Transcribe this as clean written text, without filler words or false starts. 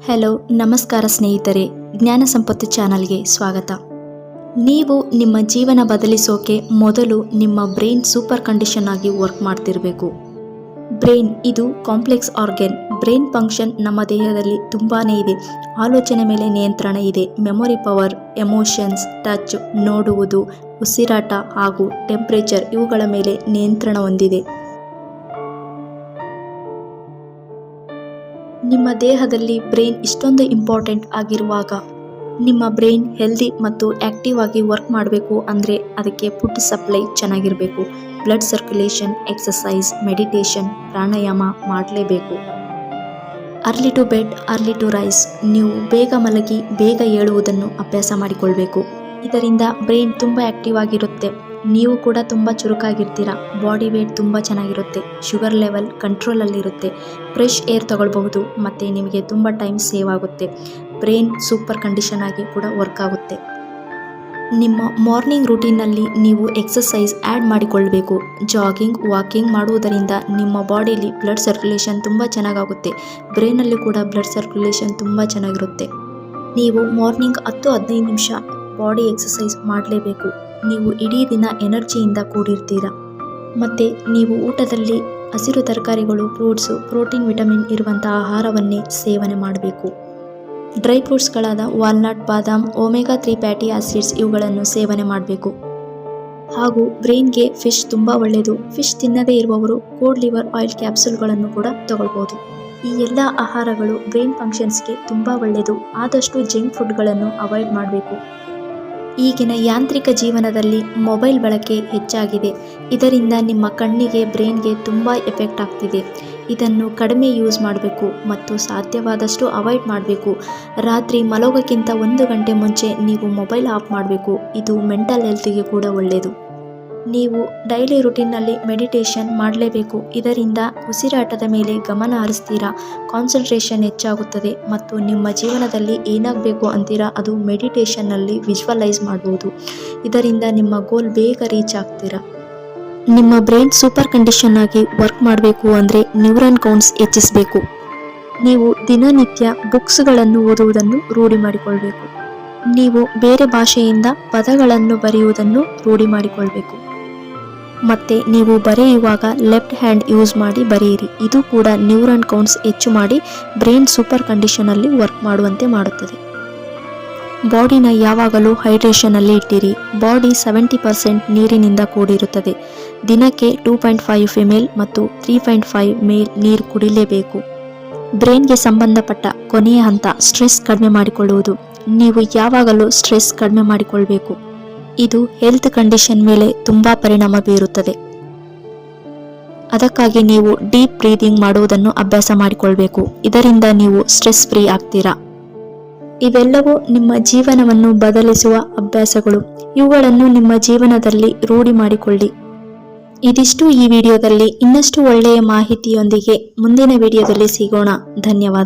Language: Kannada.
ಹಲೋ ನಮಸ್ಕಾರ ಸ್ನೇಹಿತರೆ, ಜ್ಞಾನ ಸಂಪತ್ತು ಚಾನಲ್ಗೆ ಸ್ವಾಗತ. ನೀವು ನಿಮ್ಮ ಜೀವನ ಬದಲಿಸೋಕೆ ಮೊದಲು ನಿಮ್ಮ ಬ್ರೈನ್ ಸೂಪರ್ ಕಂಡೀಷನ್ ಆಗಿ ವರ್ಕ್ ಮಾಡ್ತಿರಬೇಕು. ಬ್ರೈನ್ ಇದು ಕಾಂಪ್ಲೆಕ್ಸ್ ಆರ್ಗನ್. ಬ್ರೈನ್ ಫಂಕ್ಷನ್ ನಮ್ಮ ದೇಹದಲ್ಲಿ ತುಂಬಾನೇ ಇದೆ. ಆಲೋಚನೆ ಮೇಲೆ ನಿಯಂತ್ರಣ ಇದೆ, ಮೆಮೊರಿ ಪವರ್, ಎಮೋಷನ್ಸ್, ಟಚ್, ನೋಡುವುದು, ಉಸಿರಾಟ ಹಾಗೂ ಟೆಂಪರೇಚರ್ ಇವುಗಳ ಮೇಲೆ ನಿಯಂತ್ರಣ ಹೊಂದಿದೆ. ನಿಮ್ಮ ದೇಹದಲ್ಲಿ ಬ್ರೈನ್ ಇಷ್ಟೊಂದು ಇಂಪಾರ್ಟೆಂಟ್ ಆಗಿರುವಾಗ ನಿಮ್ಮ ಬ್ರೈನ್ ಹೆಲ್ದಿ ಮತ್ತು ಆಕ್ಟಿವ್ ಆಗಿ ವರ್ಕ್ ಮಾಡಬೇಕು ಅಂದರೆ ಅದಕ್ಕೆ ಫುಡ್ ಸಪ್ಲೈ ಚೆನ್ನಾಗಿರಬೇಕು. Blood circulation, exercise, meditation, pranayama ಮಾಡಲೇಬೇಕು. Early to bed, early to rise. ನೀವು ಬೇಗ ಮಲಗಿ ಬೇಗ ಏಳುವುದನ್ನು ಅಭ್ಯಾಸ ಮಾಡಿಕೊಳ್ಬೇಕು. ಇದರಿಂದ ಬ್ರೈನ್ ತುಂಬ ಆಕ್ಟಿವ್ ಆಗಿರುತ್ತೆ. ನೀವು ಕೂಡ ತುಂಬ ಚುರುಕಾಗಿರ್ತೀರ. ಬಾಡಿ ವೇಟ್ ತುಂಬ ಚೆನ್ನಾಗಿರುತ್ತೆ. ಶುಗರ್ ಲೆವೆಲ್ ಕಂಟ್ರೋಲಲ್ಲಿರುತ್ತೆ. ಫ್ರೆಶ್ ಏರ್ ತಗೊಳ್ಬಹುದು ಮತ್ತು ನಿಮಗೆ ತುಂಬ ಟೈಮ್ ಸೇವ್ ಆಗುತ್ತೆ. ಬ್ರೈನ್ ಸೂಪರ್ ಕಂಡೀಷನ್ ಆಗಿ ಕೂಡ ವರ್ಕ್ ಆಗುತ್ತೆ. ನಿಮ್ಮ ಮಾರ್ನಿಂಗ್ ರೂಟೀನ್ನಲ್ಲಿ ನೀವು ಎಕ್ಸಸೈಸ್ ಆ್ಯಡ್ ಮಾಡಿಕೊಳ್ಬೇಕು. ಜಾಗಿಂಗ್, ವಾಕಿಂಗ್ ಮಾಡುವುದರಿಂದ ನಿಮ್ಮ ಬಾಡಿಲಿ ಬ್ಲಡ್ ಸರ್ಕ್ಯುಲೇಷನ್ ತುಂಬ ಚೆನ್ನಾಗಾಗುತ್ತೆ. ಬ್ರೈನಲ್ಲಿ ಕೂಡ ಬ್ಲಡ್ ಸರ್ಕ್ಯುಲೇಷನ್ ತುಂಬ ಚೆನ್ನಾಗಿರುತ್ತೆ. ನೀವು ಮಾರ್ನಿಂಗ್ 10-15 ನಿಮಿಷ ಬಾಡಿ ಎಕ್ಸಸೈಸ್ ಮಾಡಲೇಬೇಕು. ನೀವು ಇಡೀ ದಿನ ಎನರ್ಜಿಯಿಂದ ಕೂಡಿರ್ತೀರ. ಮತ್ತು ನೀವು ಊಟದಲ್ಲಿ ಹಸಿರು ತರಕಾರಿಗಳು, ಫ್ರೂಟ್ಸು, ಪ್ರೋಟೀನ್, ವಿಟಮಿನ್ ಇರುವಂತಹ ಆಹಾರವನ್ನೇ ಸೇವನೆ ಮಾಡಬೇಕು. ಡ್ರೈ ಫ್ರೂಟ್ಸ್ಗಳಾದ ವಾಲ್ನಟ್, ಬಾದಾಮ್, ಒಮೆಗಾ 3 ಫ್ಯಾಟಿ ಆಸಿಡ್ಸ್ ಇವುಗಳನ್ನು ಸೇವನೆ ಮಾಡಬೇಕು. ಹಾಗೂ ಬ್ರೈನ್ಗೆ ಫಿಶ್ ತುಂಬ ಒಳ್ಳೆಯದು. ಫಿಶ್ ತಿನ್ನದೇ ಇರುವವರು ಕೋಡ್ ಲಿವರ್ ಆಯಿಲ್ ಕ್ಯಾಪ್ಸೂಲ್ಗಳನ್ನು ಕೂಡ ತಗೊಳ್ಬೋದು. ಈ ಎಲ್ಲ ಆಹಾರಗಳು ಬ್ರೈನ್ ಫಂಕ್ಷನ್ಸ್ಗೆ ತುಂಬ ಒಳ್ಳೆಯದು. ಆದಷ್ಟು ಜಂಕ್ ಫುಡ್ಗಳನ್ನು ಅವಾಯ್ಡ್ ಮಾಡಬೇಕು. ಈಗಿನ ಯಾಂತ್ರಿಕ ಜೀವನದಲ್ಲಿ ಮೊಬೈಲ್ ಬಳಕೆ ಹೆಚ್ಚಾಗಿದೆ. ಇದರಿಂದ ನಿಮ್ಮ ಕಣ್ಣಿಗೆ, ಬ್ರೈನ್ಗೆ ತುಂಬ ಎಫೆಕ್ಟ್ ಆಗ್ತಿದೆ. ಇದನ್ನು ಕಡಿಮೆ ಯೂಸ್ ಮಾಡಬೇಕು ಮತ್ತು ಸಾಧ್ಯವಾದಷ್ಟು ಅವಾಯ್ಡ್ ಮಾಡಬೇಕು. ರಾತ್ರಿ ಮಲಗೋಕ್ಕಿಂತ 1 ಗಂಟೆ ಮುಂಚೆ ನೀವು ಮೊಬೈಲ್ ಆಫ್ ಮಾಡಬೇಕು. ಇದು ಮೆಂಟಲ್ ಹೆಲ್ತಿಗೆ ಕೂಡ ಒಳ್ಳೆಯದು. ನೀವು ಡೈಲಿ ರುಟೀನ್ನಲ್ಲಿ ಮೆಡಿಟೇಷನ್ ಮಾಡಲೇಬೇಕು. ಇದರಿಂದ ಉಸಿರಾಟದ ಮೇಲೆ ಗಮನ ಹರಿಸ್ತೀರಾ, ಕಾನ್ಸಂಟ್ರೇಷನ್ ಹೆಚ್ಚಾಗುತ್ತದೆ ಮತ್ತು ನಿಮ್ಮ ಜೀವನದಲ್ಲಿ ಏನಾಗಬೇಕು ಅಂತೀರಾ ಅದು ಮೆಡಿಟೇಷನ್ನಲ್ಲಿ ವಿಜುವಲೈಸ್ ಮಾಡ್ಬೋದು. ಇದರಿಂದ ನಿಮ್ಮ ಗೋಲ್ ಬೇಗ ರೀಚ್ ಆಗ್ತೀರಾ. ನಿಮ್ಮ ಬ್ರೈನ್ ಸೂಪರ್ ಕಂಡೀಷನ್ ಆಗಿ ವರ್ಕ್ ಮಾಡಬೇಕು ಅಂದರೆ ನ್ಯೂರಾನ್ ಕೌಂಟ್ಸ್ ಹೆಚ್ಚಿಸಬೇಕು. ನೀವು ದಿನನಿತ್ಯ ಬುಕ್ಸ್ಗಳನ್ನು ಓದುವುದನ್ನು ರೂಢಿ ಮಾಡಿಕೊಳ್ಬೇಕು. ನೀವು ಬೇರೆ ಭಾಷೆಯಿಂದ ಪದಗಳನ್ನು ಬರೆಯುವುದನ್ನು ರೂಢಿ ಮಾಡಿಕೊಳ್ಬೇಕು. ಮತ್ತು ನೀವು ಬರೆಯುವಾಗ ಲೆಫ್ಟ್ ಹ್ಯಾಂಡ್ ಯೂಸ್ ಮಾಡಿ ಬರೆಯಿರಿ. ಇದು ಕೂಡ ನ್ಯೂರಾನ್ ಕೌಂಟ್ಸ್ ಹೆಚ್ಚು ಮಾಡಿ ಬ್ರೈನ್ ಸೂಪರ್ ಕಂಡೀಷನಲ್ಲಿ ವರ್ಕ್ ಮಾಡುವಂತೆ ಮಾಡುತ್ತದೆ. ಬಾಡಿನ ಯಾವಾಗಲೂ ಹೈಡ್ರೇಷನಲ್ಲಿ ಇಟ್ಟಿರಿ. ಬಾಡಿ 70% ನೀರಿನಿಂದ ಕೂಡಿರುತ್ತದೆ. ದಿನಕ್ಕೆ 2.5 ml ಮತ್ತು 3.5 ml ನೀರು ಕುಡಿಲೇಬೇಕು. ಬ್ರೈನ್ಗೆ ಸಂಬಂಧಪಟ್ಟ ಕೊನೆಯ ಹಂತ ಸ್ಟ್ರೆಸ್ ಕಡಿಮೆ ಮಾಡಿಕೊಳ್ಳುವುದು. ನೀವು ಯಾವಾಗಲೂ ಸ್ಟ್ರೆಸ್ ಕಡಿಮೆ ಮಾಡಿಕೊಳ್ಬೇಕು. ಇದು ಹೆಲ್ತ್ ಕಂಡೀಷನ್ ಮೇಲೆ ತುಂಬ ಪರಿಣಾಮ ಬೀರುತ್ತದೆ. ಅದಕ್ಕಾಗಿ ನೀವು ಡೀಪ್ ಬ್ರೀದಿಂಗ್ ಮಾಡುವುದನ್ನು ಅಭ್ಯಾಸ ಮಾಡಿಕೊಳ್ಬೇಕು. ಇದರಿಂದ ನೀವು ಸ್ಟ್ರೆಸ್ ಫ್ರೀ ಆಗ್ತೀರಾ. ಇವೆಲ್ಲವೂ ನಿಮ್ಮ ಜೀವನವನ್ನು ಬದಲಿಸುವ ಅಭ್ಯಾಸಗಳು. ಇವುಗಳನ್ನು ನಿಮ್ಮ ಜೀವನದಲ್ಲಿ ರೂಢಿ ಮಾಡಿಕೊಳ್ಳಿ. ಇದಿಷ್ಟು ಈ ವಿಡಿಯೋದಲ್ಲಿ. ಇನ್ನಷ್ಟು ಒಳ್ಳೆಯ ಮಾಹಿತಿಯೊಂದಿಗೆ ಮುಂದಿನ ವಿಡಿಯೋದಲ್ಲಿ ಸಿಗೋಣ. ಧನ್ಯವಾದಗಳು.